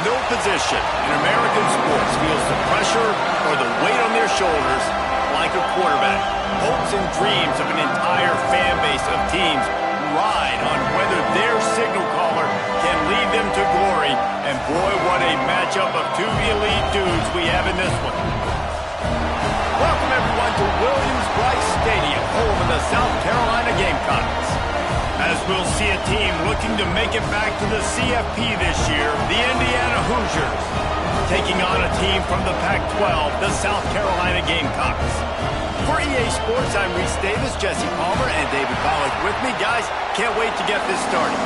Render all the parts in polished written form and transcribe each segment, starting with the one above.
No position in American sports feels the pressure or the weight on their shoulders like a quarterback. Hopes and dreams of an entire fan base of teams ride on whether their signal caller can lead them to glory. And boy, what a matchup of two elite dudes we have in this one. Welcome everyone to Williams-Brice Stadium, home of the South Carolina Gamecocks. As we'll see a team looking to make it back to the CFP this year, the Indiana Hoosiers, taking on a team from the Pac-12, the South Carolina Gamecocks. For EA Sports, I'm Reese Davis, Jesse Palmer, and David Pollack with me. Guys, can't wait to get this started.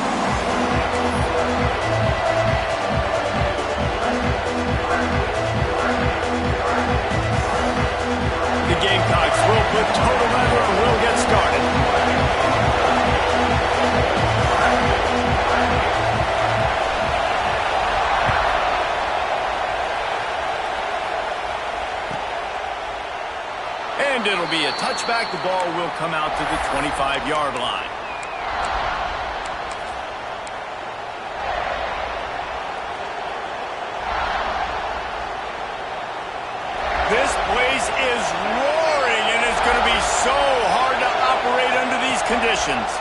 The Gamecocks will put total leather and we'll get started. And it'll be a touchback. The ball will come out to the 25-yard line. This place is roaring, and it's going to be so hard to operate under these conditions.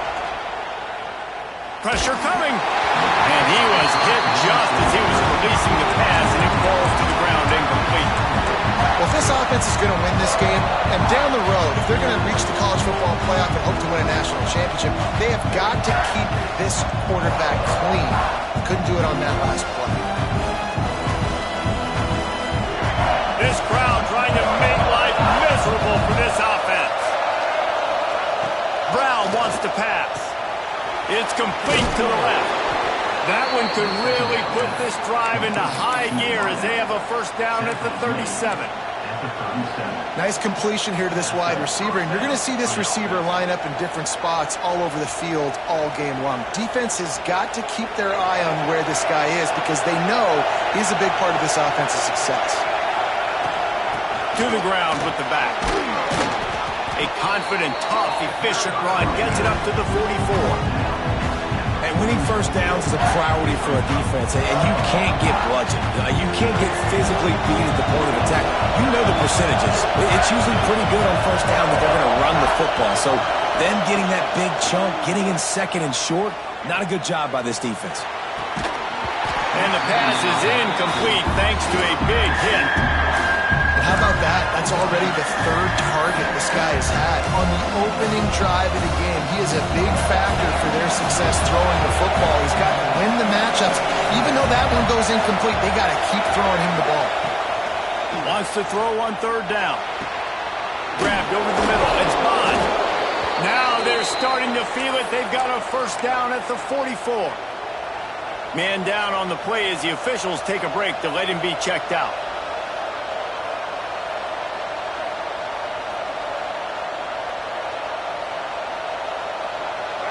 Pressure coming. And he was hit just as he was releasing the pass, and it falls to the ground incomplete. Well, if this offense is going to win this game, and down the road, if they're going to reach the college football playoff and hope to win a national championship, they have got to keep this quarterback clean. Couldn't do it on that last play. This crowd trying to make life miserable for this offense. Brown wants to pass. It's complete to the left. That one could really put this drive into high gear as they have a first down at the 37. Nice completion here to this wide receiver, and you're going to see this receiver line up in different spots all over the field all game long. Defense has got to keep their eye on where this guy is because they know he's a big part of this offense's success. To the ground with the back. A confident, tough, efficient run gets it up to the 44. And winning first downs is a priority for a defense, and you can't get bludgeoned. You can't get physically beat at the point of attack. You know the percentages. It's usually pretty good on first down that they're going to run the football. So them getting that big chunk, getting in second and short, not a good job by this defense. And the pass is incomplete thanks to a big hit. How about that? That's already the third target this guy has had. On the opening drive of the game, he is a big factor for their success throwing the football. He's got to win the matchups. Even though that one goes incomplete, they got to keep throwing him the ball. He wants to throw on third down. Grabbed over the middle. It's Bond. Now they're starting to feel it. They've got a first down at the 44. Man down on the play as the officials take a break to let him be checked out.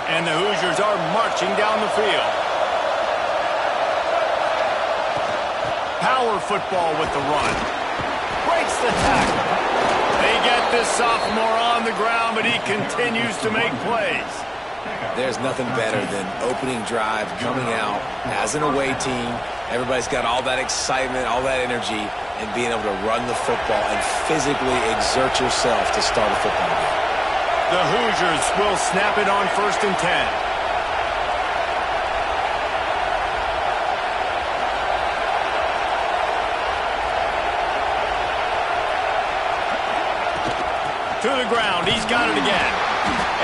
And the Hoosiers are marching down the field. Power football with the run. Breaks the tackle. They get this sophomore on the ground, but he continues to make plays. There's nothing better than opening drive, coming out as an away team. Everybody's got all that excitement, all that energy, and being able to run the football and physically exert yourself to start a football game. The Hoosiers will snap it on 1st and 10. To the ground. He's got it again.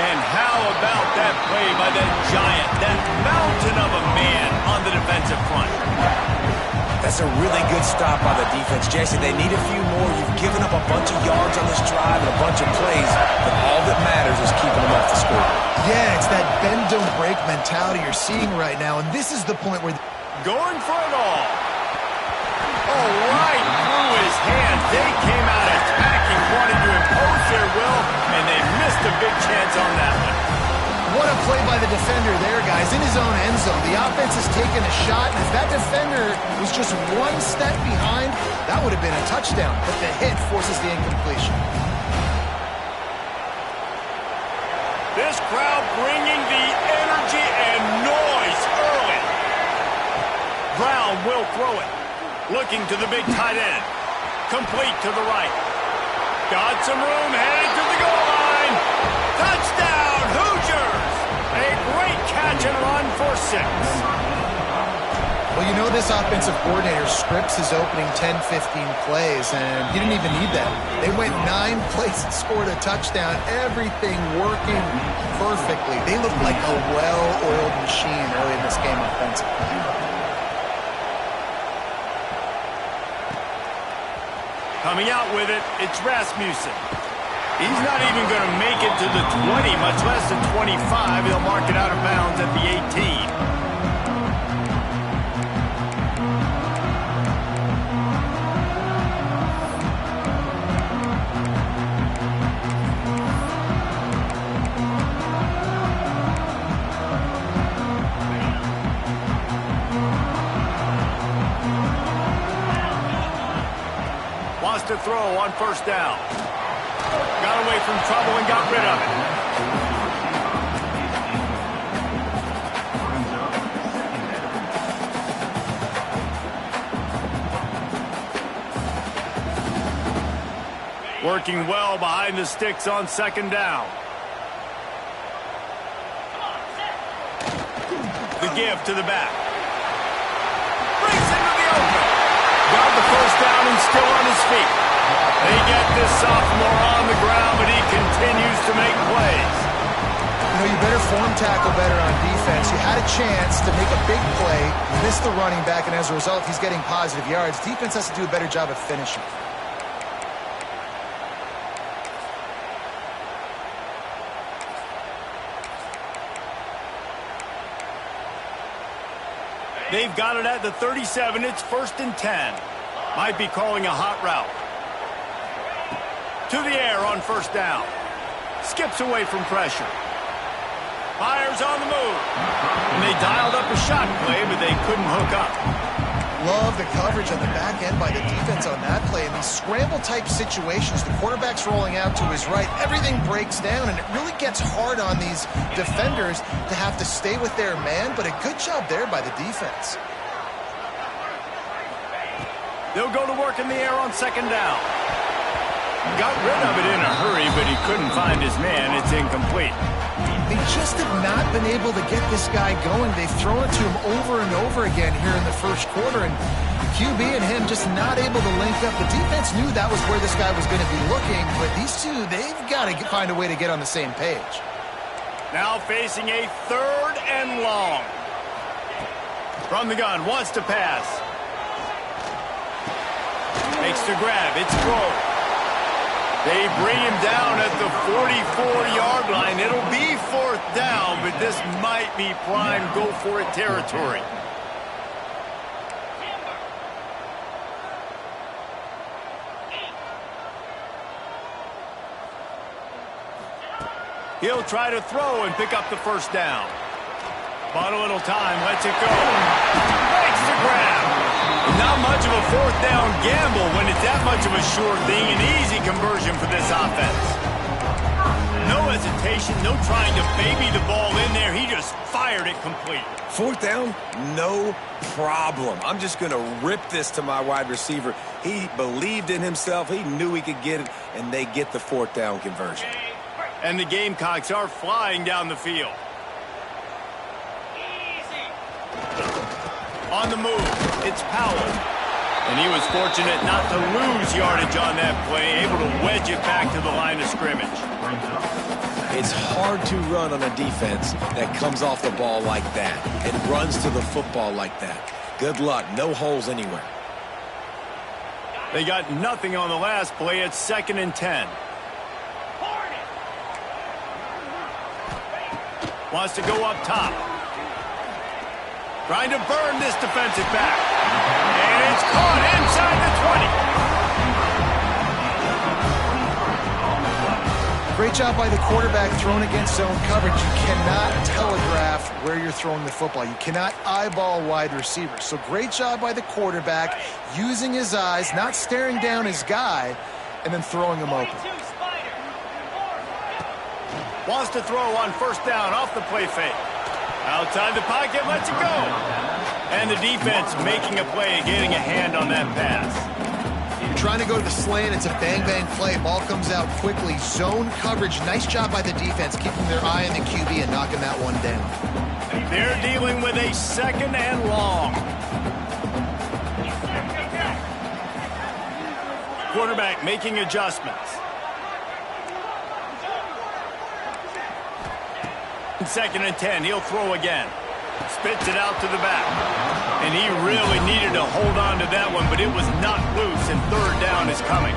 And how about that play by that giant, that mountain of a man on the defensive front? That's a really good stop by the defense. Jesse, they need a few more. You've given up a bunch of yards on this drive and a bunch of plays, but all that matters is keeping them off the score. Yeah, it's that bend, don't break mentality you're seeing right now, and this is the point where... Going for it all. Oh, right through his hands. They came out attacking, wanting to impose their will, and they missed a big chance on that one. What a play by the defender there, guys, in his own end zone. The offense has taken a shot, and if that defender was just one step behind, that would have been a touchdown, but the hit forces the incompletion. This crowd bringing the energy and noise early. Brown will throw it. Looking to the big tight end. Complete to the right. Got some room, headed to the goal line. Touchdown, Hoosiers! A great catch and run for 6. Well, you know this offensive coordinator scripts his opening 10, 15 plays, and he didn't even need that. They went 9 plays and scored a touchdown. Everything working perfectly. They looked like a well-oiled machine early in this game offensively. Coming out with it, it's Rasmussen. He's not even going to make it to the 20, much less the 25. He'll mark it out of bounds at the 18. Wants to throw on first down. Got away from trouble and got rid of it. Working well behind the sticks on second down. The give to the back. Brings into the open. Got the first down and still on his feet. They get this sophomore on the ground, but he continues to make plays. You know, you better form tackle better on defense. You had a chance to make a big play. You missed the running back, and as a result, he's getting positive yards. Defense has to do a better job of finishing. They've got it at the 37. It's 1st and 10. Might be calling a hot route. To the air on first down. Skips away from pressure. Fires on the move. And they dialed up a shot play, but they couldn't hook up. Love the coverage on the back end by the defense on that play. In these scramble-type situations, the quarterback's rolling out to his right. Everything breaks down, and it really gets hard on these defenders to have to stay with their man, but a good job there by the defense. They'll go to work in the air on second down. Got rid of it in a hurry, but he couldn't find his man. It's incomplete. They just have not been able to get this guy going. They've thrown it to him over and over again here in the first quarter, and QB and him just not able to link up. The defense knew that was where this guy was going to be looking, but these two, they've got to find a way to get on the same page. Now facing a 3rd and long. From the gun, wants to pass. Makes the grab, it's thrown. They bring him down at the 44-yard line. It'll be 4th down, but this might be prime go-for-it territory. He'll try to throw and pick up the first down. Bought a little time, lets it go. Makes the grab. Not much of a 4th down gamble when it's that much of a sure thing. An easy conversion for this offense. No hesitation, no trying to baby the ball in there. He just fired it complete. 4th down, no problem. I'm just going to rip this to my wide receiver. He believed in himself. He knew he could get it, and they get the 4th down conversion. And the Gamecocks are flying down the field. On the move, it's Powell. And he was fortunate not to lose yardage on that play, able to wedge it back to the line of scrimmage. It's hard to run on a defense that comes off the ball like that and runs to the football like that. Good luck, no holes anywhere. They got nothing on the last play. It's 2nd and 10. Wants to go up top. Trying to burn this defensive back. And it's caught inside the 20. Great job by the quarterback throwing against zone coverage. You cannot telegraph where you're throwing the football. You cannot eyeball wide receivers. So great job by the quarterback using his eyes, not staring down his guy, and then throwing him open. Wants to throw on first down off the play fake. Outside the pocket, lets it go. And the defense making a play, getting a hand on that pass. You're trying to go to the slant. It's a bang-bang play. Ball comes out quickly. Zone coverage. Nice job by the defense, keeping their eye on the QB and knocking that one down. They're dealing with a 2nd and long. Quarterback making adjustments. 2nd and 10. He'll throw again. Spits it out to the back. And he really needed to hold on to that one, but it was not loose, and 3rd down is coming.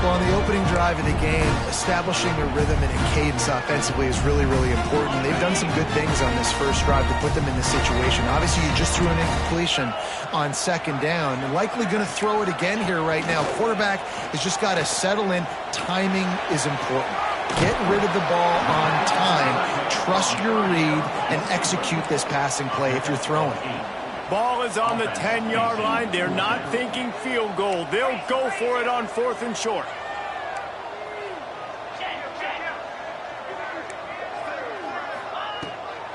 Well, on the opening drive of the game, establishing a rhythm and a cadence offensively is really, really important. They've done some good things on this first drive to put them in this situation. Obviously, you just threw an incompletion on 2nd down. And likely going to throw it again here right now. Quarterback has just got to settle in. Timing is important. Get rid of the ball on time. Trust your read and execute this passing play if you're throwing. Ball is on the 10-yard line. They're not thinking field goal. They'll go for it on 4th and short.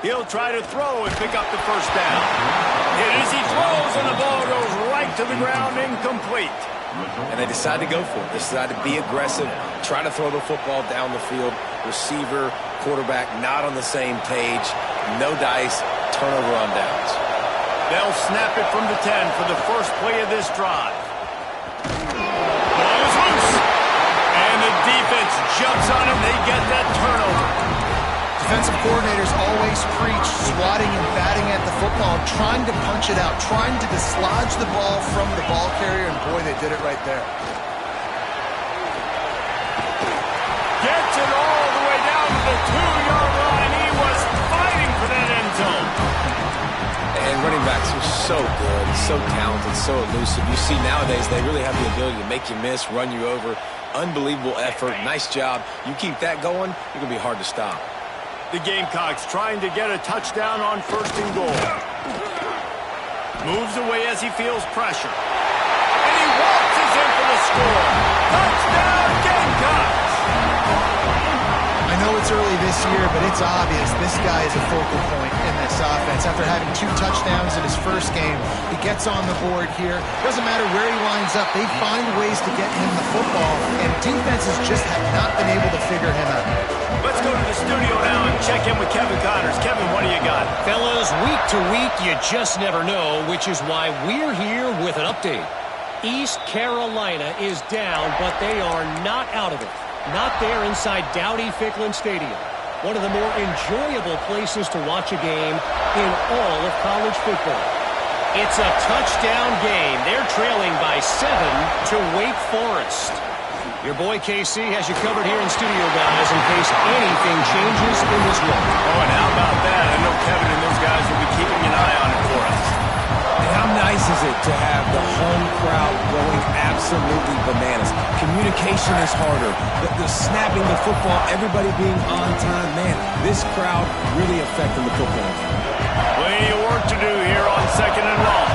He'll try to throw and pick up the 1st down. It is he throws, and the ball goes right to the ground, incomplete. And they decide to go for it. They decide to be aggressive, try to throw the football down the field. Receiver, quarterback, not on the same page. No dice, turnover on downs. They'll snap it from the 10 for the first play of this drive. Ball is loose. And the defense jumps on him. They get that turnover. Defensive coordinators always preach swatting and batting at the football, trying to punch it out, trying to dislodge the ball from the ball carrier, and boy, they did it right there. Gets it all the way down to the 2-yard line. He was fighting for that end zone. And running backs are so good, so talented, so elusive. You see nowadays they really have the ability to make you miss, run you over. Unbelievable effort. Nice job. You keep that going, you're going to be hard to stop. The Gamecocks trying to get a touchdown on 1st and goal. Moves away as he feels pressure. And he waltzes in for the score. Touchdown, Gamecocks! I know it's early this year, but it's obvious this guy is a focal point in this offense. After having 2 touchdowns in his first game, he gets on the board here. Doesn't matter where he lines up. They find ways to get him the football, and defenses just have not been able to figure him out. Let's go to the studio now and check in with Kevin Connors. Kevin, what do you got? Fellas, week to week, you just never know, which is why we're here with an update. East Carolina is down, but they are not out of it. Not there inside Dowdy-Ficklin Stadium. One of the more enjoyable places to watch a game in all of college football. It's a touchdown game. They're trailing by 7 to Wake Forest. Your boy KC has you covered here in studio, guys, in case anything changes in this one. Oh, and how about that? I know Kevin and those guys will be keeping an eye on it for us. And how nice is it to have the home crowd going absolutely bananas? Communication is harder. The snapping the football, everybody being on time. Man, this crowd really affecting the football. Plenty of work to do here on 2nd and long.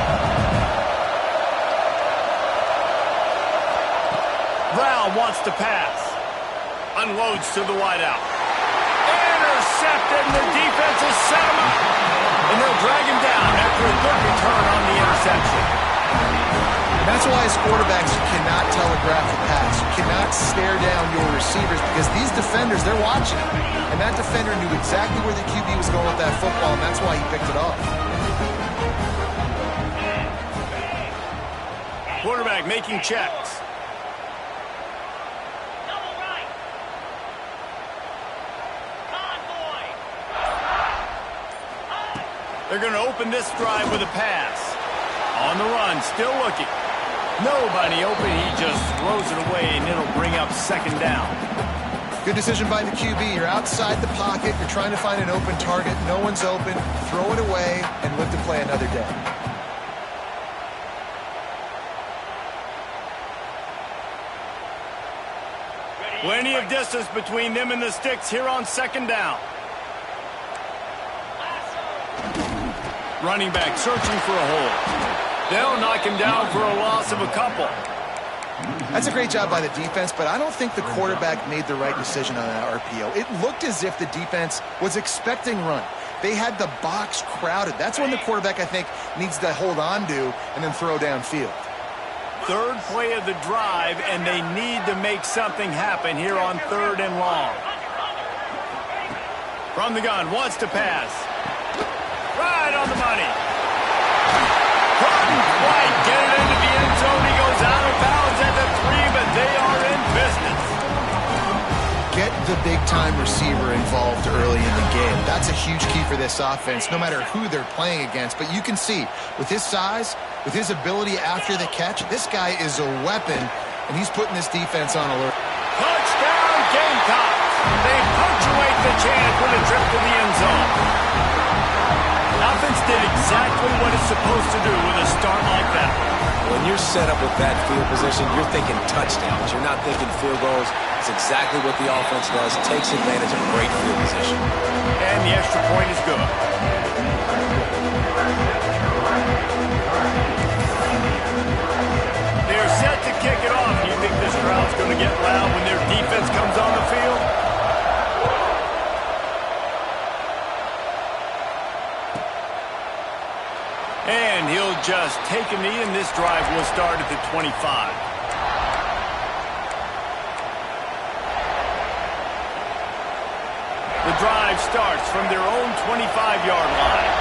Brown wants to pass. Unloads to the wideout. Intercepted, and the defense has set him up. And they'll drag him down after a good return on the interception. And that's why as quarterbacks you cannot telegraph a pass. You cannot stare down your receivers because these defenders, they're watching it. And that defender knew exactly where the QB was going with that football, and that's why he picked it off. Quarterback making checks. They're going to open this drive with a pass. On the run, still looking. Nobody open, he just throws it away, and it'll bring up 2nd down. Good decision by the QB. You're outside the pocket. You're trying to find an open target. No one's open. Throw it away and look to play another day. Plenty of distance between them and the sticks here on 2nd down. Running back searching for a hole. They'll knock him down for a loss of a couple. That's a great job by the defense, but I don't think the quarterback made the right decision on that RPO. It looked as if the defense was expecting run. They had the box crowded. That's when the quarterback, I think, needs to hold on to and then throw downfield. Third play of the drive, and they need to make something happen here on 3rd and long. From the gun, wants to pass. Right on the money. Couldn't quite get it into the end zone. He goes out of bounds at the 3, but they are in business. Get the big-time receiver involved early in the game. That's a huge key for this offense, no matter who they're playing against. But you can see, with his size, with his ability after the catch, this guy is a weapon, and he's putting this defense on alert. Touchdown, Gamecocks! They punctuate the chance with a trip to the end zone. Offense did exactly what it's supposed to do with a start like that. When you're set up with that field position, you're thinking touchdowns. You're not thinking field goals. It's exactly what the offense does. Takes advantage of great field position. And the extra point is good. They're set to kick it off. Do you think this crowd's going to get loud when their defense comes on the field? And he'll just take a knee, and this drive will start at the 25. The drive starts from their own 25-yard line.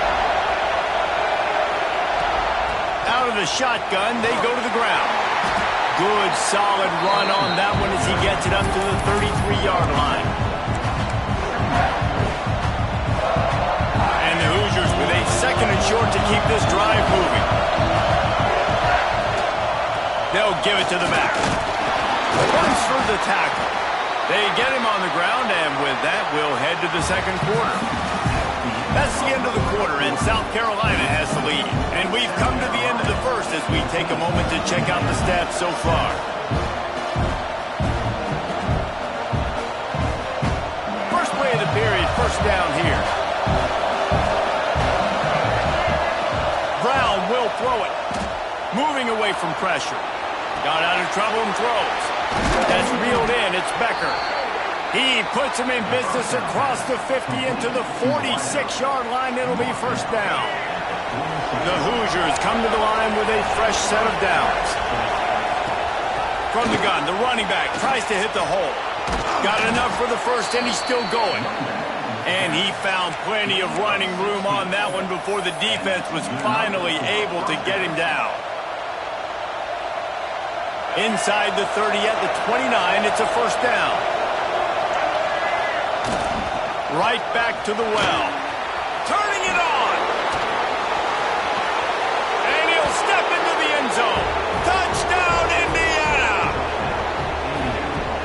Out of the shotgun, they go to the ground. Good, solid run on that one as he gets it up to the 33-yard line. And the Hoosiers with a 2nd and short to keep this drive moving. They'll give it to the back. Runs for the tackle. They get him on the ground, and with that, we'll head to the 2nd quarter. That's the end of the quarter, and South Carolina has the lead. And we've come to the end of the 1st as we take a moment to check out the stats so far. First play of the period, 1st down here. Brown will throw it. Moving away from pressure. Got out of trouble and throws. That's reeled in. It's Becker. He puts him in business across the 50 into the 46-yard line. It'll be 1st down. The Hoosiers come to the line with a fresh set of downs. From the gun, the running back tries to hit the hole. Got enough for the 1st, and he's still going. And he found plenty of running room on that one before the defense was finally able to get him down. Inside the 30 at the 29, it's a 1st down. Right back to the well. Turning it on. And he'll step into the end zone. Touchdown, Indiana!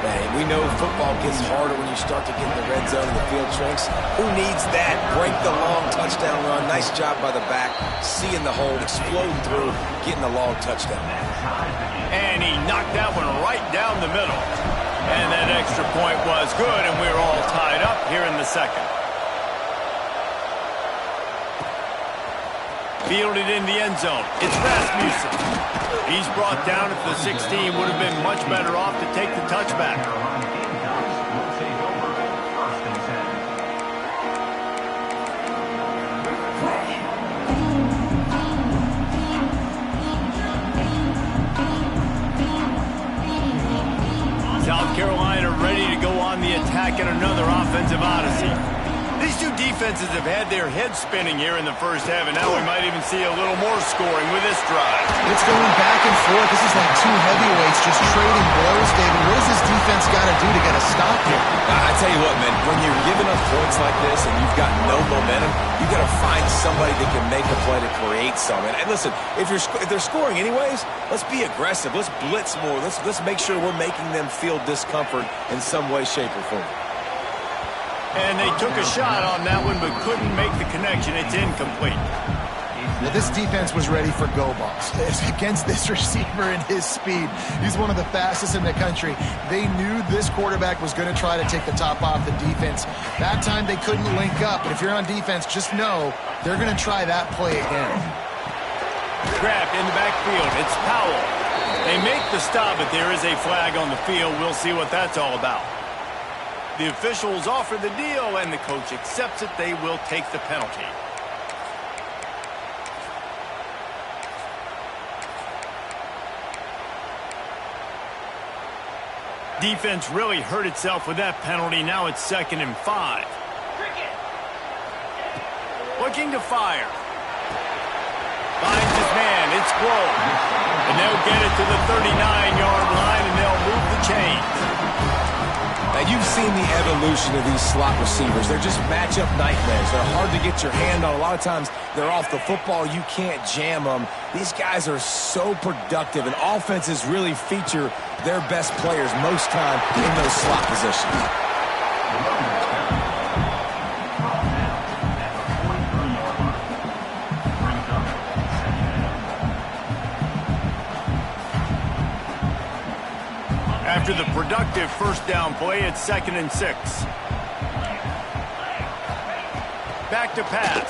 Man, we know football gets harder when you start to get in the red zone and the field shrinks. Who needs that? Break the long touchdown run. Nice job by the back. Seeing the hole, exploding through, getting the long touchdown. And he knocked that one right down the middle. And that extra point was good, and we're all tied up here in the 2nd. Fielded in the end zone. It's Rasmussen. He's brought down at the 16. Would have been much better off to take the touchback. South Carolina ready to go on the attack in another offensive odyssey. These two defenses have had their heads spinning here in the 1st half, and now we might even see a little more scoring with this drive. It's going back and forth. This is like two heavyweights just trading blows, David. What does this defense got to do to get a stop here? I tell you what, man, when you're giving up points like this and you've got no momentum, you got to find somebody that can make a play to create something. And listen, if they're scoring anyways, let's be aggressive. Let's blitz more. Let's make sure we're making them feel discomfort in some way, shape, or form. And they took a shot on that one but couldn't make the connection. It's incomplete. Well, this defense was ready for go balls. Against this receiver and his speed, he's one of the fastest in the country. They knew this quarterback was going to try to take the top off the defense. That time they couldn't link up, but if you're on defense, just know they're going to try that play again. Grabbed in the backfield. It's Powell. They make the stop, but there is a flag on the field. We'll see what that's all about. The officials offer the deal, and the coach accepts it. They will take the penalty. Defense really hurt itself with that penalty. Now it's 2nd and 5. Looking to fire. Finds his man. It's Glow. And they'll get it to the 39-yard line, and they'll move the chains. Now, you've seen the evolution of these slot receivers. They're just matchup nightmares. They're hard to get your hand on. A lot of times, they're off the football. You can't jam them. These guys are so productive, and offenses really feature their best players most time in those slot positions. After the productive first down play, it's 2nd and 6. Back to pass.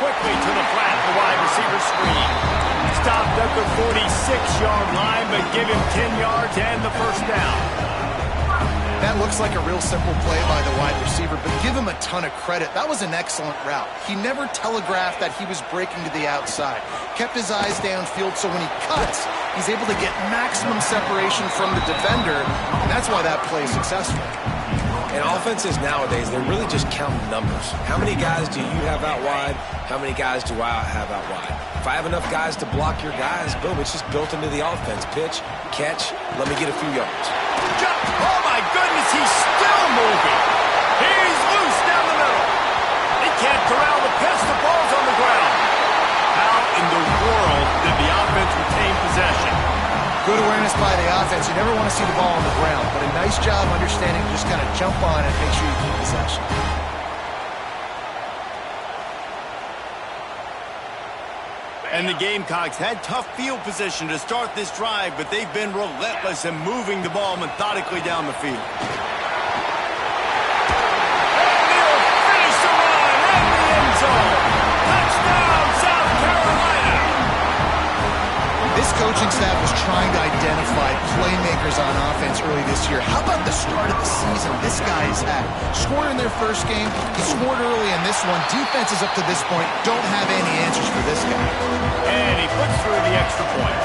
Quickly to the flat, the wide receiver screen. Stopped at the 46-yard line, but give him 10 yards and the first down. That looks like a real simple play by the wide receiver, but give him a ton of credit. That was an excellent route. He never telegraphed that he was breaking to the outside. Kept his eyes downfield, so when he cuts, he's able to get maximum separation from the defender, and that's why that play is successful. And offenses nowadays, they're really just counting numbers. How many guys do you have out wide? How many guys do I have out wide? If I have enough guys to block your guys, boom, it's just built into the offense. Pitch, catch, let me get a few yards. Oh, my goodness, he's still moving. He's loose down the middle. He can't corral the pitch. The ball's on the ground. How in the world did the offense retain possession? Good awareness by the offense. You never want to see the ball on the ground, but a nice job understanding to just kind of jump on it and make sure you keep possession. And the Gamecocks had tough field position to start this drive, but they've been relentless in moving the ball methodically down the field. And they'll finish the run in the end zone. Touchdown, South Carolina! This coaching staff was trying to identify playmakers on offense early this year. How about the start of the season this guy's had? Scored in their first game. He scored early in this one. Defenses up to this point don't have any answers for this guy. And he puts through the extra point.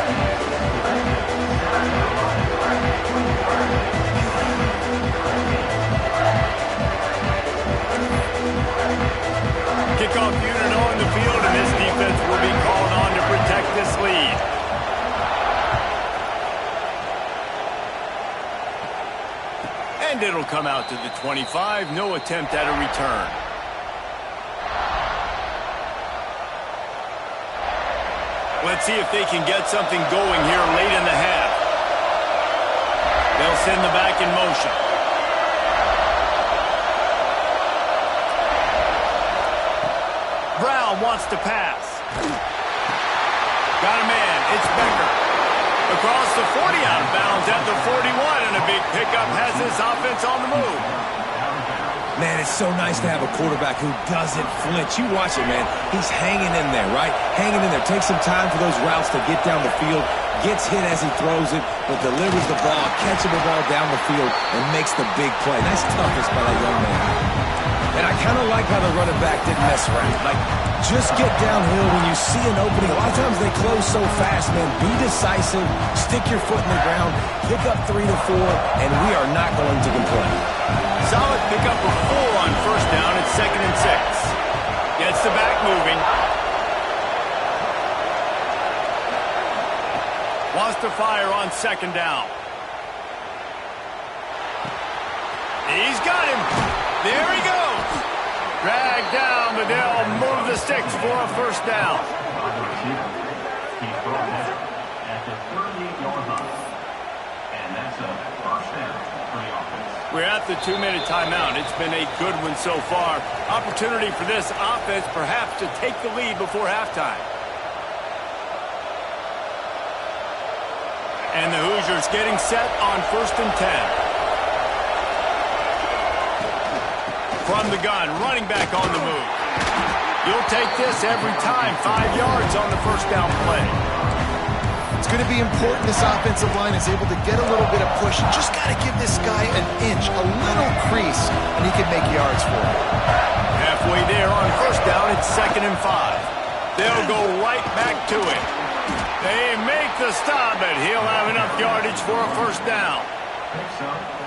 Kickoff unit on the field, and this defense will be called on to protect this lead. And it'll come out to the 25. No attempt at a return. Let's see if they can get something going here late in the half. They'll send the back in motion. Brown wants to pass. Got a man. It's Becker. Across the 40, out of bounds at the 41, and a big pickup has this offense on the move. Man, it's so nice to have a quarterback who doesn't flinch. You watch it, man. He's hanging in there, right? Hanging in there. Takes some time for those routes to get down the field. Gets hit as he throws it, but delivers the ball, catching the ball down the field, and makes the big play. Nice toughness by that young man. And I kind of like how the running back didn't mess around. Like, just get downhill when you see an opening. A lot of times they close so fast, man. Be decisive. Stick your foot in the ground. Pick up 3 to 4, and we are not going to complain. Solid pickup of 4 on first down. It's 2nd and 6. Gets the back moving. Wants to fire on 2nd down. He's got him. There he goes. Dragged down, but they'll move the sticks for a first down. We're at the 2-minute timeout. It's been a good one so far. Opportunity for this offense perhaps to take the lead before halftime. And the Hoosiers getting set on 1st and 10. From the gun, running back on the move. You'll take this every time. 5 yards on the first down play. It's going to be important this offensive line is able to get a little bit of push. You just got to give this guy an inch, a little crease, and he can make yards for you. Halfway there on first down, it's 2nd and 5. They'll go right back to it. They make the stop, and he'll have enough yardage for a first down.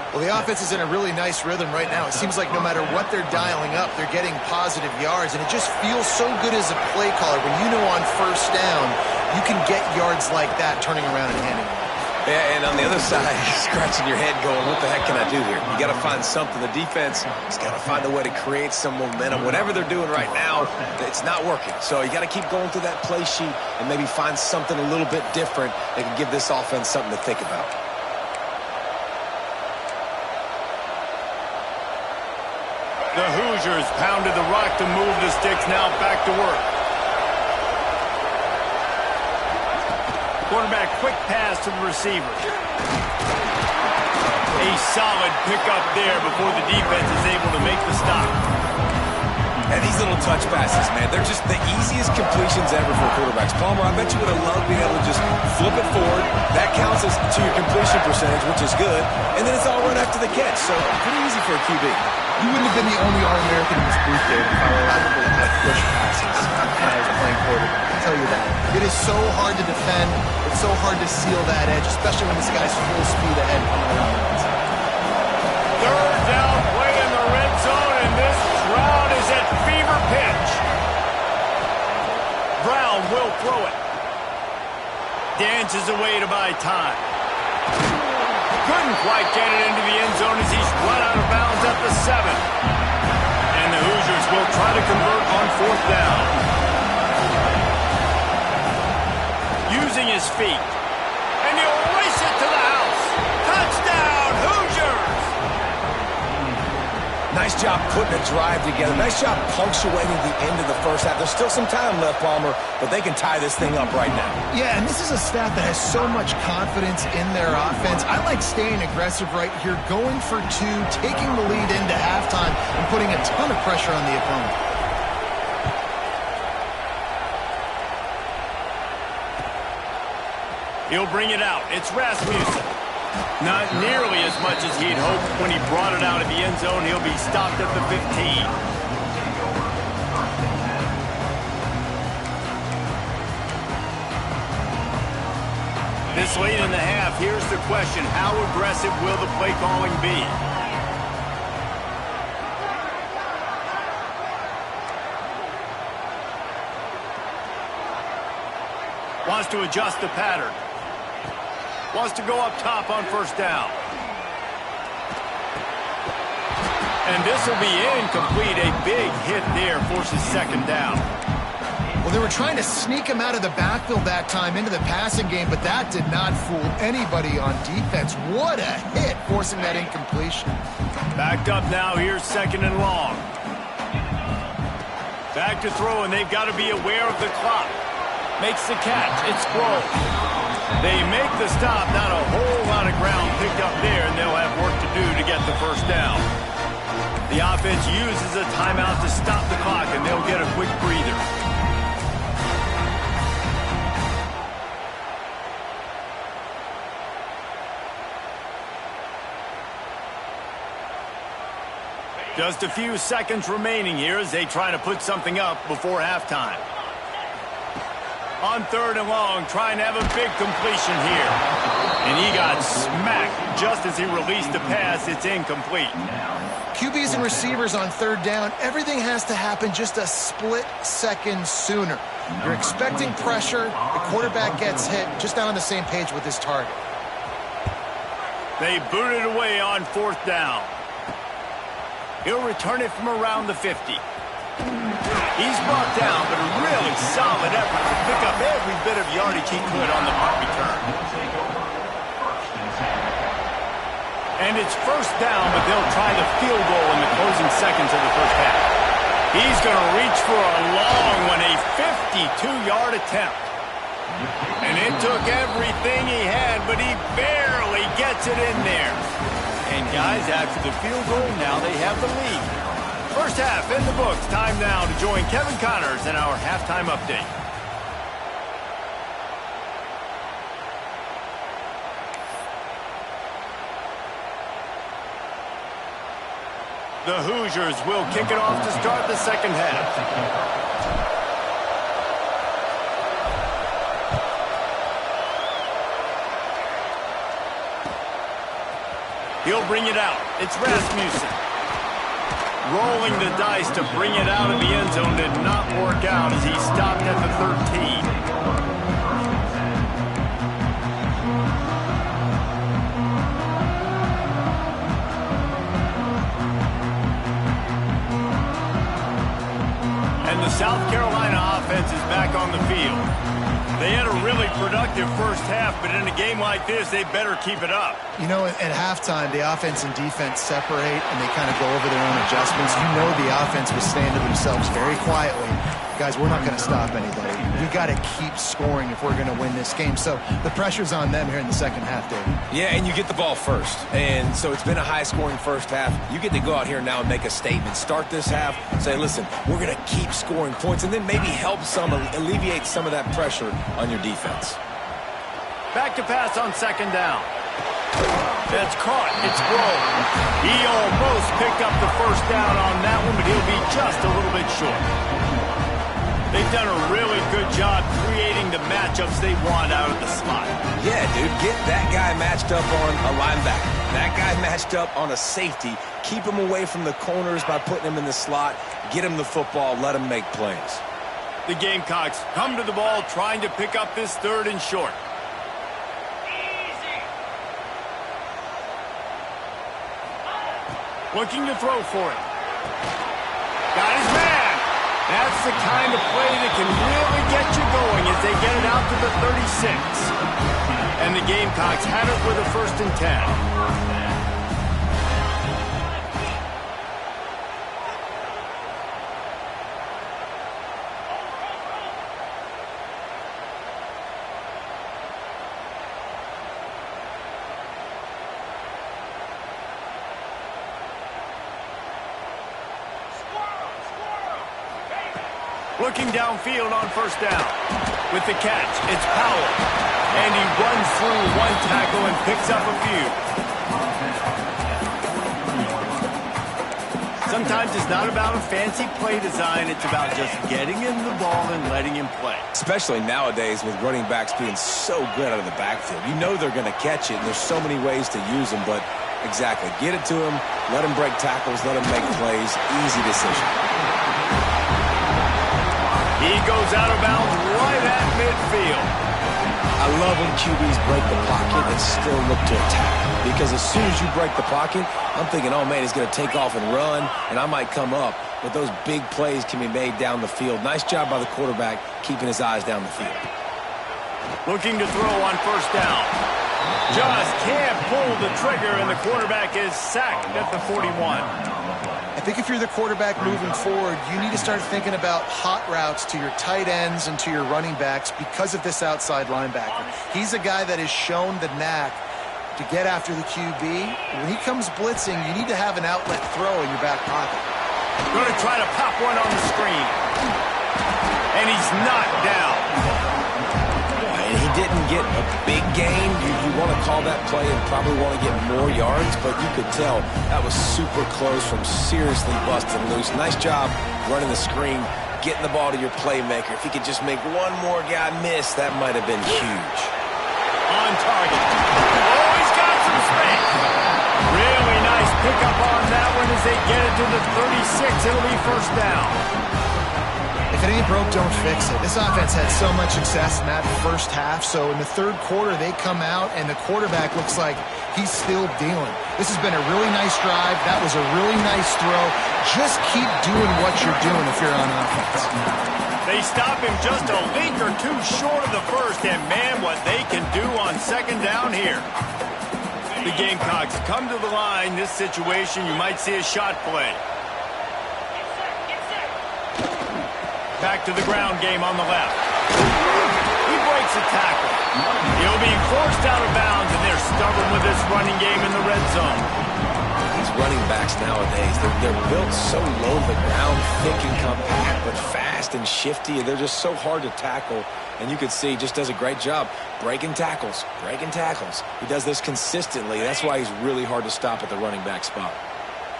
Well, the offense is in a really nice rhythm right now. It seems like no matter what they're dialing up, they're getting positive yards, and it just feels so good as a play caller when you know on first down you can get yards like that turning around and handing it. Yeah, and on the other side, you're scratching your head going, what the heck can I do here? You got to find something. The defense has got to find a way to create some momentum. Whatever they're doing right now, it's not working. So you got to keep going through that play sheet and maybe find something a little bit different that can give this offense something to think about. The Hoosiers pounded the rock to move the sticks, now back to work. Quarterback quick pass to the receiver. A solid pickup there before the defense is able to make the stop. And these little touch passes, man, they're just the easiest completions ever for quarterbacks. Palmer, I bet you would have loved being able to just flip it forward. That counts as to your completion percentage, which is good. And then it's all run after the catch, so pretty easy for a QB. You wouldn't have been the only All-American in this booth, Dave, if I were allowed to have push passes when I was playing quarterback. I tell you that. It is so hard to defend. It's so hard to seal that edge, especially when this guy's full speed ahead coming around the inside. 3rd down play in the red zone, and this crowd is at fever pitch. Brown will throw it. Dances away to buy time. Couldn't quite get it into the end zone as he's run out of bounds at the 7. And the Hoosiers will try to convert on 4th down. Using his feet. And he'll race it to the house. Touchdown, Hoosiers! Nice job putting a drive together. Nice job punctuating the end of the first half. There's still some time left, Palmer, but they can tie this thing up right now. Yeah, and this is a staff that has so much confidence in their offense. I like staying aggressive right here, going for 2, taking the lead into halftime, and putting a ton of pressure on the opponent. He'll bring it out. It's Rasmussen. Not nearly as much as he'd hoped when he brought it out of the end zone. He'll be stopped at the 15. This late in the half, here's the question. How aggressive will the play calling be? Wants to adjust the pattern. Wants to go up top on first down. And this will be incomplete. A big hit there forces 2nd down. Well, they were trying to sneak him out of the backfield that time into the passing game, but that did not fool anybody on defense. What a hit, forcing that incompletion. Backed up now. Here's 2nd and long. Back to throw, and they've got to be aware of the clock. Makes the catch. It's Grove. They make the stop. Not a whole lot of ground picked up there, and they'll have work to do to get the first down. The offense uses a timeout to stop the clock, and they'll get a quick breather. Just a few seconds remaining here as they try to put something up before halftime. On 3rd and long, trying to have a big completion here. And he got smacked just as he released the pass. It's incomplete. QBs and receivers on 3rd down, everything has to happen just a split second sooner. You're expecting pressure, the quarterback gets hit, just not on the same page with his target. They boot it away on 4th down. He'll return it from around the 50. He's brought down, but a really solid effort to pick up every bit of yardage he could on the punt return. And it's first down, but they'll try the field goal in the closing seconds of the first half. He's going to reach for a long one, a 52-yard attempt. And it took everything he had, but he barely gets it in there. And guys, after the field goal, now they have the lead. First half in the books. Time now to join Kevin Connors in our halftime update. The Hoosiers will kick it off to start the second half. He'll bring it out. It's Rasmussen. Rolling the dice to bring it out of the end zone did not work out as he stopped at the 13. And the South Carolina offense is back on the field. They had a really productive first half, but in a game like this, they better keep it up. You know, at halftime, the offense and defense separate, and they kind of go over their own adjustments. You know the offense was saying to themselves very quietly, guys, we're not going to stop anybody. We got to keep scoring if we're going to win this game. So the pressure's on them here in the second half, Dave. Yeah, and you get the ball first. And so it's been a high-scoring first half. You get to go out here now and make a statement. Start this half, say, listen, we're going to keep scoring points, and then maybe help alleviate some of that pressure on your defense. Back to pass on second down. That's caught. It's Grove. He almost picked up the first down on that one, but he'll be just a little bit short. They've done a really good job creating the matchups they want out of the slot. Yeah, dude, get that guy matched up on a linebacker. That guy matched up on a safety. Keep him away from the corners by putting him in the slot. Get him the football. Let him make plays. The Gamecocks come to the ball trying to pick up this third and short. Looking to throw for it. Got his man. That's the kind of play that can really get you going as they get it out to the 36. And the Gamecocks have it with a 1st and 10. Looking downfield on first down. With the catch, it's Powell. And he runs through one tackle and picks up a few. Sometimes it's not about a fancy play design. It's about just getting him the ball and letting him play. Especially nowadays with running backs being so good out of the backfield. You know they're going to catch it, and there's so many ways to use them, but exactly. Get it to him, let him break tackles, let him make plays. Easy decision. He goes out of bounds right at midfield. I love when QBs break the pocket and still look to attack. Because as soon as you break the pocket, I'm thinking, oh, man, he's going to take off and run, and I might come up. But those big plays can be made down the field. Nice job by the quarterback keeping his eyes down the field. Looking to throw on first down. Just can't pull the trigger, and the quarterback is sacked at the 41. I think if you're the quarterback moving forward, you need to start thinking about hot routes to your tight ends and to your running backs because of this outside linebacker. He's a guy that has shown the knack to get after the QB. When he comes blitzing, you need to have an outlet throw in your back pocket. Going to try to pop one on the screen. And he's knocked down. And he didn't get a big gain. You want to call that play and probably want to get more yards, but you could tell that was super close from seriously busting loose. Nice job running the screen, getting the ball to your playmaker. If he could just make one more guy miss, that might have been huge. On target. Oh, he's got some space. Really nice pickup on that one as they get it to the 36. It'll be first down. If it ain't broke, don't fix it. This offense had so much success in that first half, so in the third quarter, they come out, and the quarterback looks like he's still dealing. This has been a really nice drive. That was a really nice throw. Just keep doing what you're doing if you're on offense. They stop him just a link or two short of the first, and man, what they can do on second down here. The Gamecocks come to the line. This situation, you might see a shot play. Back to the ground game on the left. He breaks a tackle. He'll be forced out of bounds, and they're stubborn with this running game in the red zone. These running backs nowadays, they're built so low to the ground, thick and compact, but fast and shifty. They're just so hard to tackle. And you can see, just does a great job breaking tackles, breaking tackles. He does this consistently. That's why he's really hard to stop at the running back spot.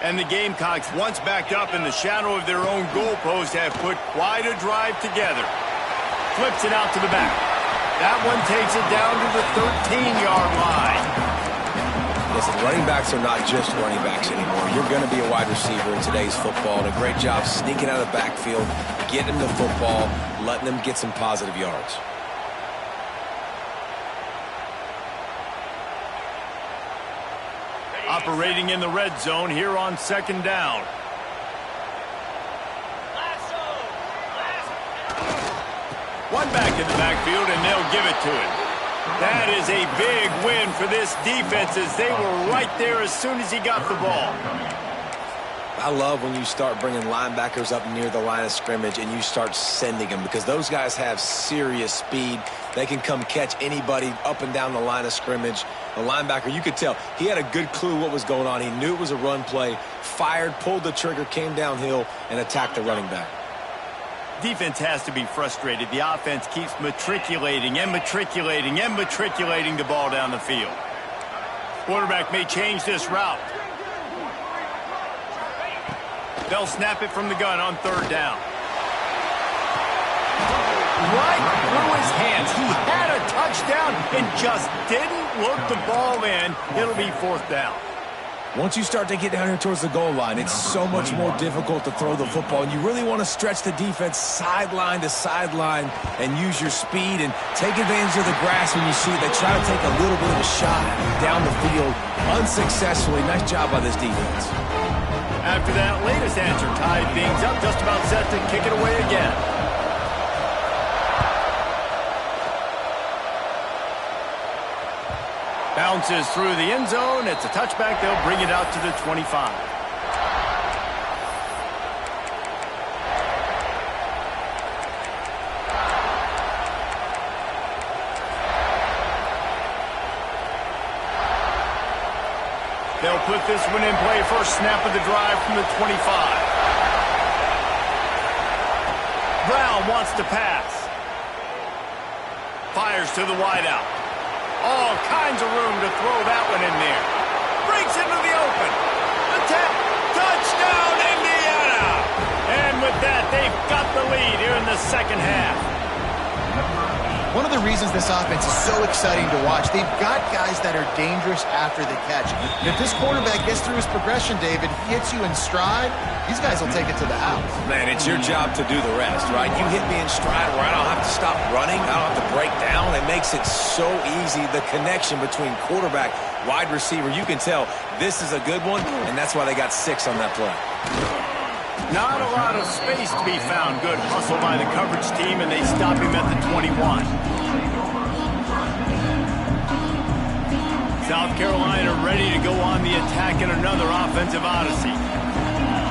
And the Gamecocks, once backed up in the shadow of their own goalpost, have put quite a drive together. Flips it out to the back. That one takes it down to the 13-yard line. Listen, running backs are not just running backs anymore. You're going to be a wide receiver in today's football, and a great job sneaking out of the backfield, getting the football, letting them get some positive yards. Operating in the red zone here on second down. One back in the backfield, and they'll give it to him. That is a big win for this defense, as they were right there as soon as he got the ball. I love when you start bringing linebackers up near the line of scrimmage and you start sending them, because those guys have serious speed. They can come catch anybody up and down the line of scrimmage. The linebacker, you could tell, he had a good clue what was going on. He knew it was a run play, fired, pulled the trigger, came downhill, and attacked the running back. Defense has to be frustrated. The offense keeps matriculating and matriculating and matriculating the ball down the field. Quarterback may change this route. They'll snap it from the gun on third down. Right through his hands. He had a touchdown and just didn't look the ball in. It'll be fourth down. Once you start to get down here towards the goal line, it's so much more difficult to throw the football, and you really want to stretch the defense sideline to sideline and use your speed and take advantage of the grass when you see it. They try to take a little bit of a shot down the field unsuccessfully. Nice job by this defense. After that latest answer tied things up, just about set to kick it away again. Bounces through the end zone. It's a touchback. They'll bring it out to the 25. They'll put this one in play. First snap of the drive from the 25. Brown wants to pass. Fires to the wideout. All kinds of room to throw that one in there. Breaks into the open. Attack. Touchdown, Indiana! And with that, they've got the lead here in the second half. One of the reasons this offense is so exciting to watch, they've got guys that are dangerous after the catch. And if this quarterback gets through his progression, David, hits you in stride, these guys will take it to the house. Man, it's your job to do the rest, right? You hit me in stride where I don't have to stop running. I don't have to break down. It makes it so easy. The connection between quarterback, wide receiver, you can tell this is a good one, and that's why they got 6 on that play. Not a lot of space to be found. Good hustle by the coverage team, and they stop him at the 21. South Carolina ready to go on the attack in another offensive odyssey.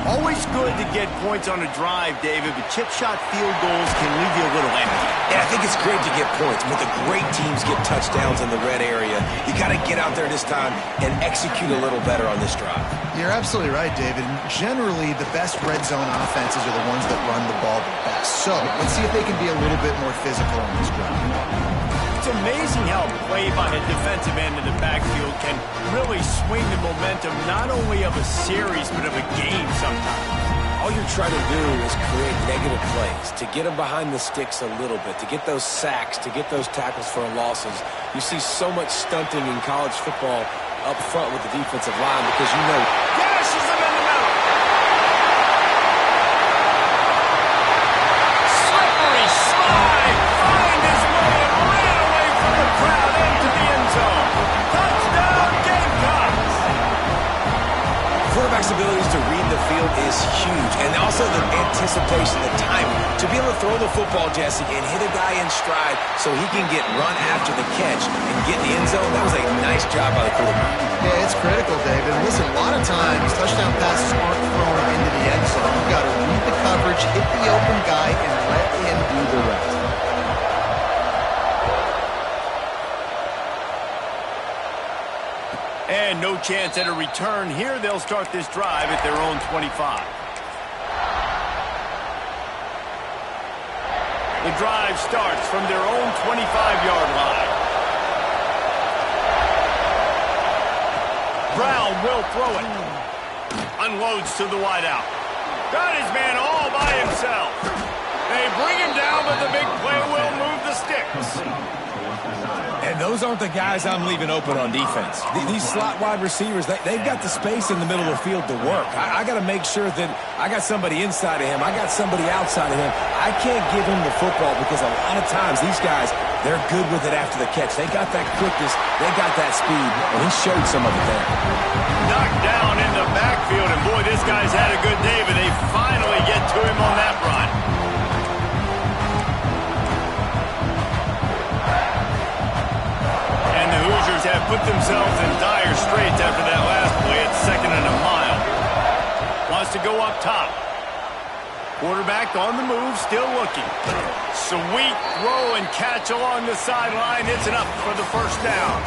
Always good to get points on a drive, David, but chip shot field goals can leave you a little empty. Yeah, I think it's great to get points, but the great teams get touchdowns in the red area. You got to get out there this time and execute a little better on this drive. You're absolutely right, David. Generally, the best red zone offenses are the ones that run the ball the best. So let's see if they can be a little bit more physical on this drive. It's amazing how play by a defensive end in the backfield can really swing the momentum not only of a series but of a game sometimes. All you're trying to do is create negative plays, to get them behind the sticks a little bit, to get those sacks, to get those tackles for losses. You see so much stunting in college football up front with the defensive line because you know. Gashes him in the middle. Slippery slide. Find his way and ran away from the crowd into the end zone. Touchdown, Gamecocks. Quarterback's abilities to read the field is huge, and also the anticipation, the timing. To be able to throw the football, Jesse, and hit a guy in stride so he can get run after the catch and get in the end zone, that was a nice job by the quarterback. Yeah, it's critical, David. Listen, a lot of times, touchdown passes aren't thrown into the end zone. You've got to read the coverage, hit the open guy, and let him do the rest. And no chance at a return here. They'll start this drive at their own 25. The drive starts from their own 25-yard line. Brown will throw it. Unloads to the wideout. Got his man all by himself. They bring him down, but the big play will move the sticks. And those aren't the guys I'm leaving open on defense. These slot wide receivers, they've got the space in the middle of the field to work. I got to make sure that I got somebody inside of him. I got somebody outside of him. I can't give him the football because a lot of times these guys, they're good with it after the catch. They got that quickness. They got that speed, and he showed some of it there. Knocked down in the backfield, and boy, this guy's had a good day, but they finally get to him on that run. And the Hoosiers have put themselves in dire straits after that last play. It's 2nd and a mile. Wants to go up top. Quarterback on the move, still looking. Sweet throw and catch along the sideline. It's enough for the first down.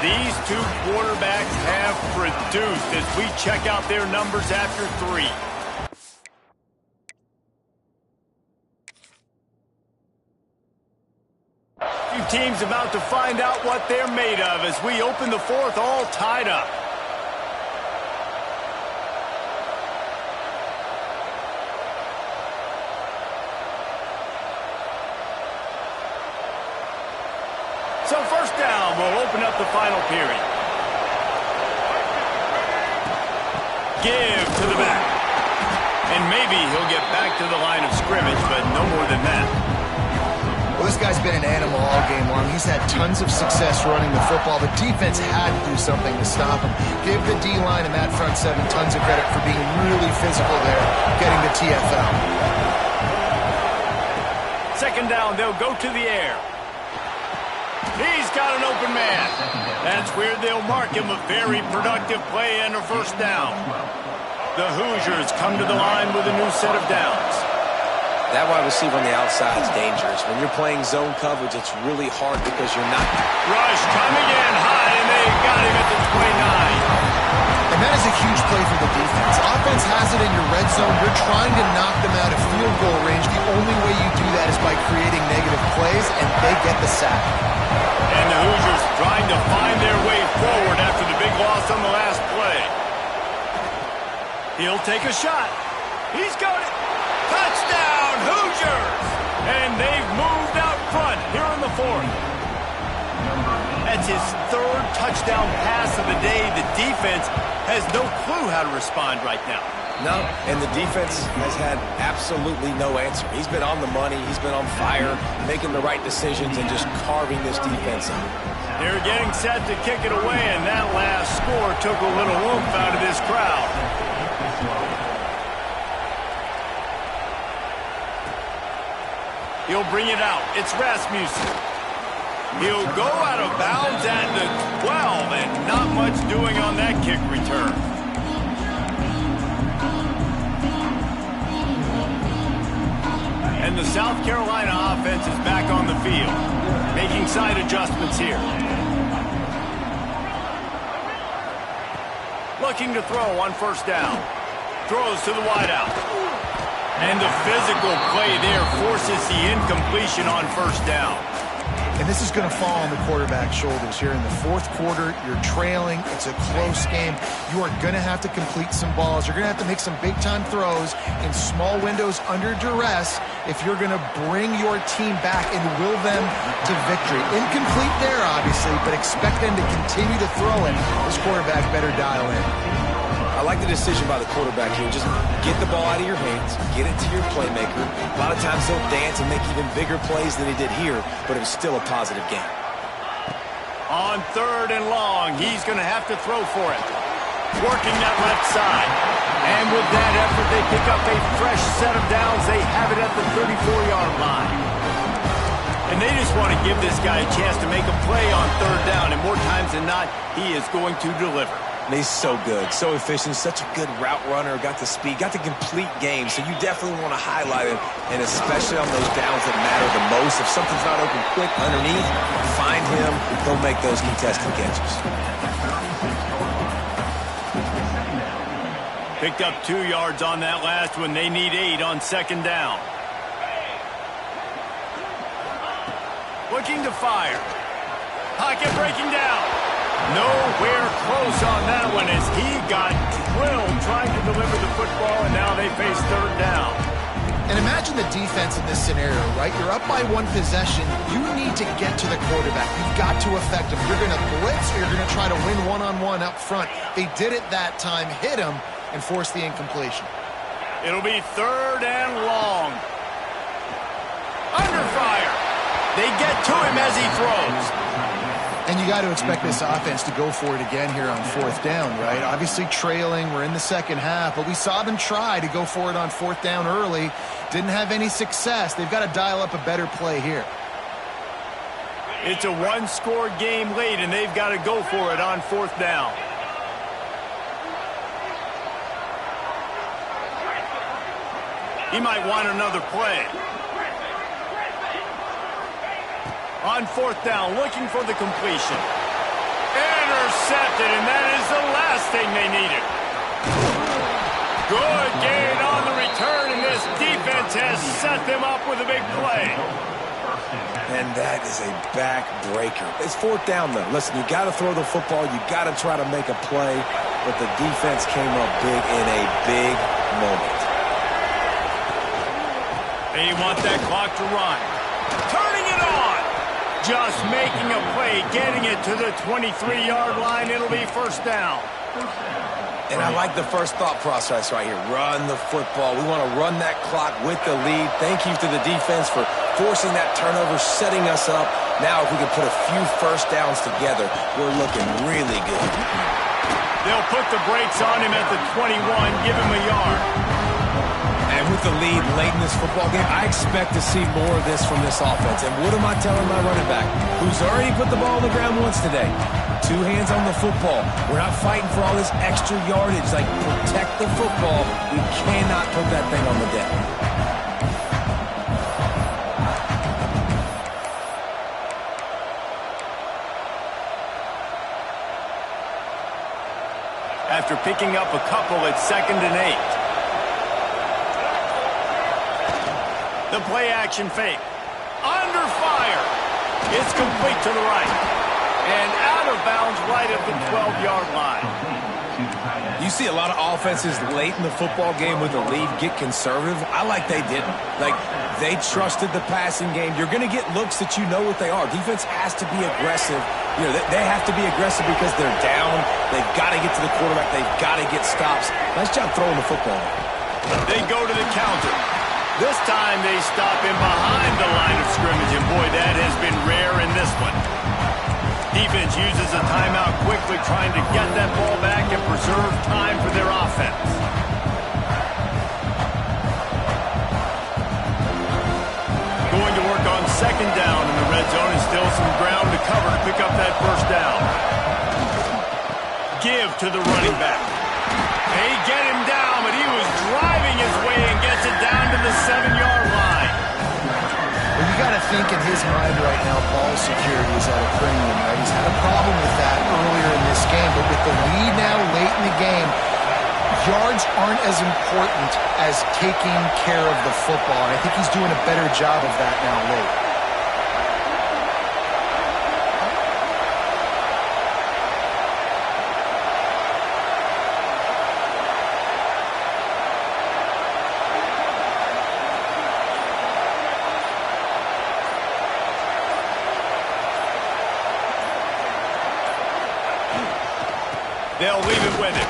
These two quarterbacks have produced as we check out their numbers after 3. Two teams about to find out what they're made of as we open the 4th all tied up. So first down will open up the final period. Give to the back. And maybe he'll get back to the line of scrimmage, but no more than that. Well, this guy's been an animal all game long. He's had tons of success running the football. The defense had to do something to stop him. Give the D-line and that front 7 tons of credit for being really physical there, getting the TFL. 2nd down, they'll go to the air. He's got an open man. That's where they'll mark him a very productive play and a first down. The Hoosiers come to the line with a new set of downs. That wide receiver on the outside is dangerous. When you're playing zone coverage, it's really hard because you're not. Rush coming in high, and they got him at the 29. And that is a huge play for the defense. Offense has it in your red zone. You're trying to knock them out of field goal range. The only way you do that is by creating negative plays, and they get the sack. And the Hoosiers trying to find their way forward after the big loss on the last play. He'll take a shot. He's got it. Touchdown, Hoosiers! And they've moved out front here in the 4th. That's his 3rd touchdown pass of the day. The defense has no clue how to respond right now. No, and the defense has had absolutely no answer. He's been on the money. He's been on fire, making the right decisions and just carving this defense up. They're getting set to kick it away, and that last score took a little oomph out of this crowd. He'll bring it out. It's Rasmussen. He'll go out of bounds at the 12, and not much doing on that kick return. And the South Carolina offense is back on the field, making side adjustments here. Looking to throw on first down. Throws to the wideout. And the physical play there forces the incompletion on first down. And this is going to fall on the quarterback's shoulders here in the 4th quarter. You're trailing. It's a close game. You are going to have to complete some balls. You're going to have to make some big-time throws in small windows under duress if you're going to bring your team back and will them to victory. Incomplete there, obviously, but expect them to continue to throw it. This quarterback better dial in. I like the decision by the quarterback here. Just get the ball out of your hands, get it to your playmaker. A lot of times he'll dance and make even bigger plays than he did here, but it was still a positive game. On 3rd and long, he's going to have to throw for it. Working that left side. And with that effort, they pick up a fresh set of downs. They have it at the 34-yard line. And they just want to give this guy a chance to make a play on 3rd down, and more times than not, he is going to deliver. And he's so good, so efficient, such a good route runner, got the speed, got the complete game. So you definitely want to highlight him, and especially on those downs that matter the most. If something's not open quick underneath, find him. He'll make those contested catches. Picked up 2 yards on that last one. They need 8 on 2nd down. Looking to fire. Pocket breaking down. Nowhere close on that one as he got drilled trying to deliver the football, and now they face third down. And imagine the defense in this scenario, right? You're up by one possession. You need to get to the quarterback. You've got to affect him. You're going to blitz or you're going to try to win one-on-one up front. They did it that time, hit him, and forced the incompletion. It'll be third and long. Under fire. They get to him as he throws. And you got to expect this offense to go for it again here on fourth down, right? Obviously trailing, we're in the second half, but we saw them try to go for it on fourth down early. Didn't have any success. They've got to dial up a better play here. It's a one-score game late, and they've got to go for it on fourth down. He might want another play. On fourth down, looking for the completion. Intercepted, and that is the last thing they needed. Good gain on the return, and this defense has set them up with a big play. And that is a backbreaker. It's fourth down, though. Listen, you got to throw the football. You got to try to make a play, but the defense came up big in a big moment. They want that clock to run. Turning it on. Just making a play, getting it to the 23-yard line. It'll be first down. And I like the first thought process right here. Run the football. We want to run that clock with the lead. Thank you to the defense for forcing that turnover, setting us up. Now if we can put a few first downs together, we're looking really good. They'll put the brakes on him at the 21, give him a yard. And with the lead late in this football game, I expect to see more of this from this offense. And what am I telling my running back, who's already put the ball on the ground once today? Two hands on the football. We're not fighting for all this extra yardage. Like, protect the football. We cannot put that thing on the deck. After picking up a couple at 2nd and 8. The play-action fake. Under fire. It's complete to the right. And out of bounds right at the 12-yard line. You see a lot of offenses late in the football game with the lead get conservative. I like they didn't. Like, they trusted the passing game. You're going to get looks that you know what they are. Defense has to be aggressive. You know, they have to be aggressive because they're down. They've got to get to the quarterback. They've got to get stops. Nice job throwing the football. They go to the counter. This time they stop him behind the line of scrimmage, and boy, that has been rare in this one. Defense uses a timeout quickly, trying to get that ball back and preserve time for their offense. Going to work on 2nd down in the red zone, and still some ground to cover to pick up that first down. Give to the running back. They get him down, but he was driving his way and gets it down to the 7-yard line. Well, you got to think in his mind right now, ball security is at a premium, right? He's had a problem with that earlier in this game, but with the lead now late in the game, yards aren't as important as taking care of the football, and I think he's doing a better job of that now late. They'll leave it with him.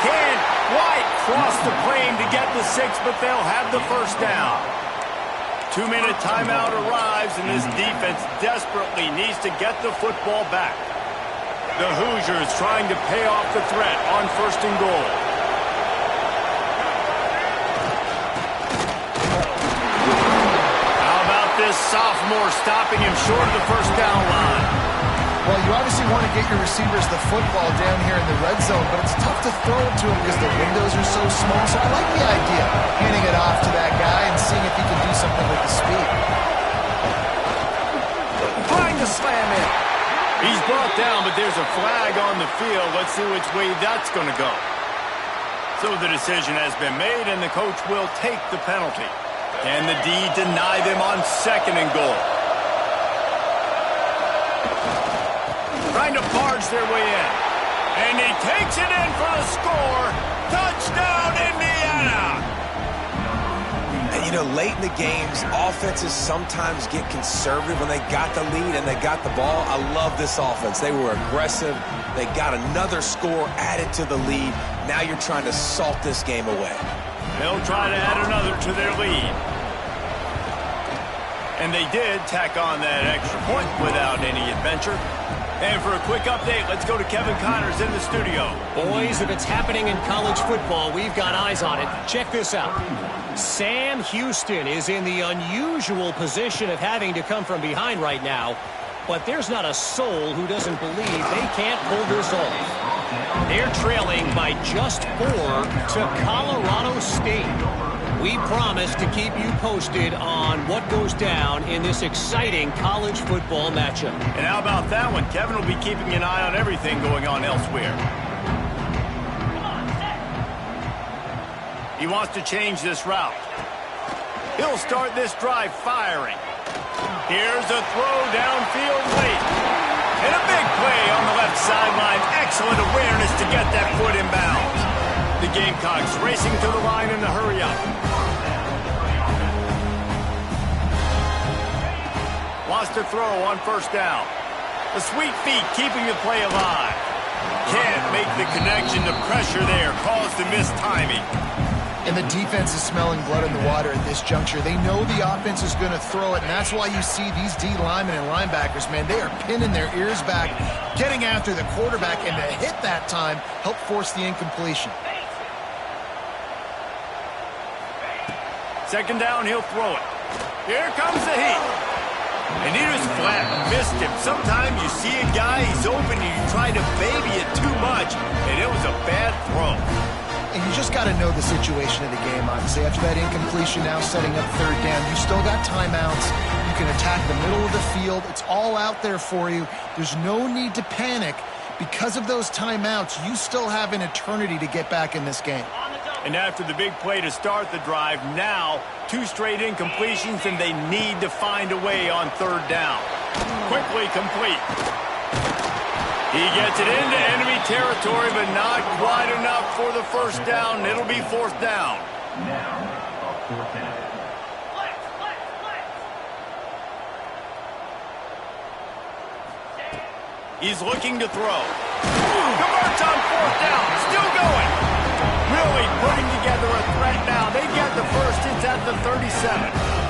Can White cross the plane to get the 6, but they'll have the first down. 2-minute timeout arrives, and this defense desperately needs to get the football back. The Hoosiers trying to pay off the threat on 1st and goal. How about this sophomore stopping him short of the first down line? Well, you obviously want to get your receivers the football down here in the red zone, but it's tough to throw it to him because the windows are so small. So I like the idea, handing it off to that guy and seeing if he can do something with the speed. Trying to slam in. He's brought down, but there's a flag on the field. Let's see which way that's going to go. So the decision has been made, and the coach will take the penalty. Can the D deny them on 2nd and goal? trying to barge their way in. And he takes it in for the score. Touchdown, Indiana! And, you know, late in the games, offenses sometimes get conservative when they got the lead and they got the ball. I love this offense. They were aggressive. They got another score added to the lead. Now you're trying to salt this game away. They'll try to add another to their lead. And they did tack on that extra point without any adventure. And for a quick update, let's go to Kevin Connors in the studio. Boys, if it's happening in college football, we've got eyes on it. Check this out. Sam Houston is in the unusual position of having to come from behind right now, but there's not a soul who doesn't believe they can't pull this off. They're trailing by just 4 to Colorado State. We promise to keep you posted on what goes down in this exciting college football matchup. And how about that one? Kevin will be keeping an eye on everything going on elsewhere. He wants to change this route. He'll start this drive firing. Here's a throw downfield late. And a big play on the left sideline. Excellent awareness to get that foot in bounds. The Gamecocks racing to the line in a hurry up. Wants to throw on first down. The sweet feet keeping the play alive. Can't make the connection. The pressure there caused the missed timing. And the defense is smelling blood in the water at this juncture. They know the offense is going to throw it, and that's why you see these D linemen and linebackers, man, they are pinning their ears back, getting after the quarterback, and to hit that time, help force the incompletion. Second down, he'll throw it. Here comes the heat. And he just flat missed him. Sometimes you see a guy, he's open, and you try to baby it too much, and it was a bad throw. And you just got to know the situation of the game, obviously. After that incompletion, now setting up third down, you still got timeouts. You can attack the middle of the field. It's all out there for you. There's no need to panic. Because of those timeouts, you still have an eternity to get back in this game. And after the big play to start the drive, now 2 straight incompletions, and they need to find a way on third down. Quickly complete. He gets it into enemy territory, but not quite enough for the first down. It'll be fourth down. He's looking to throw. Converts on fourth down. Still going. Really putting together a threat now. They get the first. It's at the 37.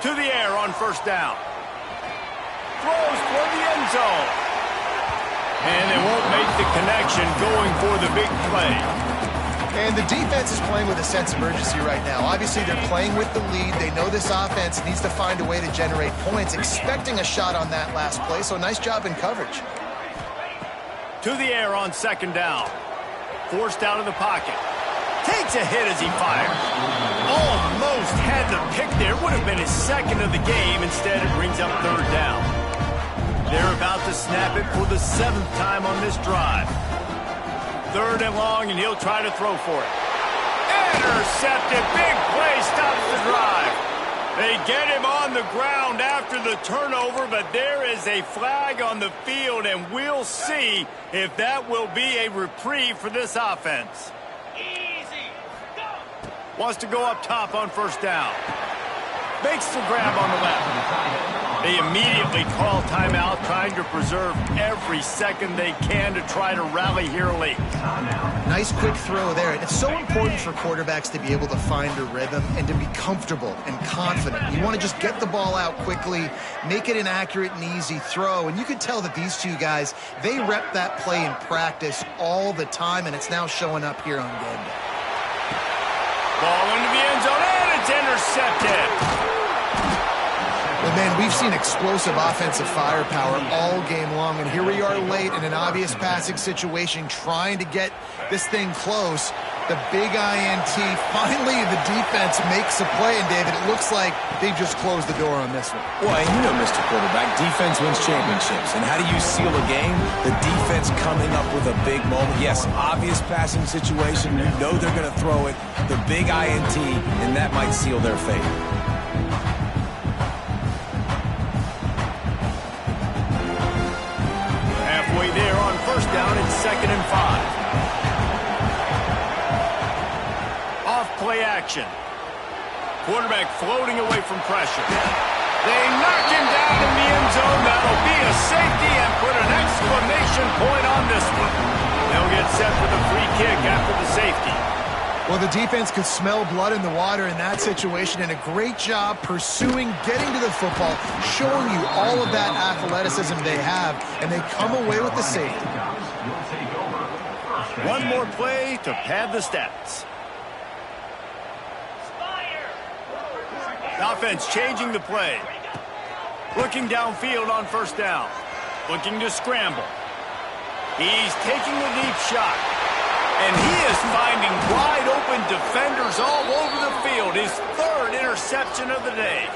To the air on first down. Throws toward the end zone. And they won't make the connection going for the big play. And the defense is playing with a sense of urgency right now. Obviously, they're playing with the lead. They know this offense needs to find a way to generate points, expecting a shot on that last play, so nice job in coverage. To the air on second down. Forced out of the pocket. Takes a hit as he fires. Almost had the pick there. Would have been his second of the game. Instead, it brings up third down. They're about to snap it for the 7th time on this drive. Third and long, and he'll try to throw for it. Intercepted. Big play stops the drive. They get him on the ground after the turnover, but there is a flag on the field, and we'll see if that will be a reprieve for this offense. Wants to go up top on first down. Makes the grab on the left. They immediately call timeout, trying to preserve every second they can to try to rally here late. Nice quick throw there. It's so important for quarterbacks to be able to find a rhythm and to be comfortable and confident. You want to just get the ball out quickly, make it an accurate and easy throw. And you can tell that these two guys, they rep that play in practice all the time, and it's now showing up here on game day. Ball into the end zone, and it's intercepted. But, man, we've seen explosive offensive firepower all game long, and here we are late in an obvious passing situation trying to get this thing close. The big INT. Finally, the defense makes a play, and, David, it looks like they've just closed the door on this one. Well, and you know, Mr. Quarterback, defense wins championships. And how do you seal a game? The defense coming up with a big moment. Yes, obvious passing situation. You know they're going to throw it. The big INT, and that might seal their fate. down in 2nd and 5. Off play action. Quarterback floating away from pressure. They knock him down in the end zone. That'll be a safety and put an exclamation point on this one. They'll get set for the free kick after the safety. Well, the defense could smell blood in the water in that situation, and a great job pursuing, getting to the football, showing you all of that athleticism they have, and they come away with the safety. One more play to pad the stats. The offense changing the play. Looking downfield on first down. Looking to scramble. He's taking a deep shot. And he is finding wide open defenders all over the field. His 3rd interception of the day.